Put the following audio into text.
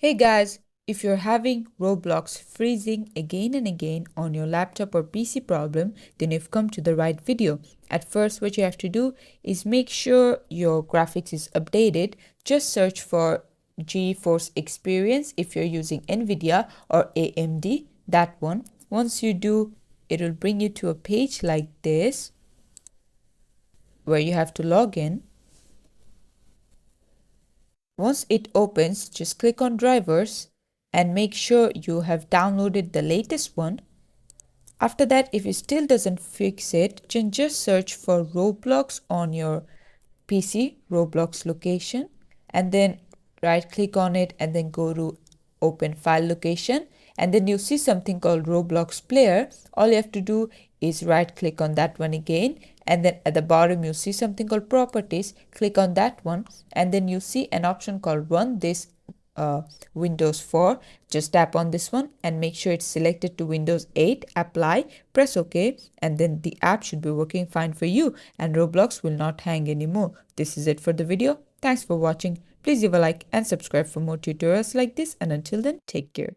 Hey guys, if you're having Roblox freezing again and again on your laptop or PC problem, then you've come to the right video. At first, what you have to do is make sure your graphics is updated. Just search for GeForce Experience if you're using NVIDIA or AMD, that one. Once you do, it will bring you to a page like this where you have to log in. Once it opens, just click on drivers and make sure you have downloaded the latest one. After that, if it still doesn't fix it, then just search for Roblox on your PC, Roblox location, and then right click on it and then go to open file location, and then you see something called Roblox player. All you have to do is right click on that one again, and then at the bottom you see something called properties. Click on that one, and then you see an option called run this Windows 4. Just tap on this one and make sure it's selected to Windows 8. Apply, press OK, and then the app should be working fine for you and Roblox will not hang anymore. This is it for the video. Thanks for watching. Please leave a like and subscribe for more tutorials like this, and until then, take care.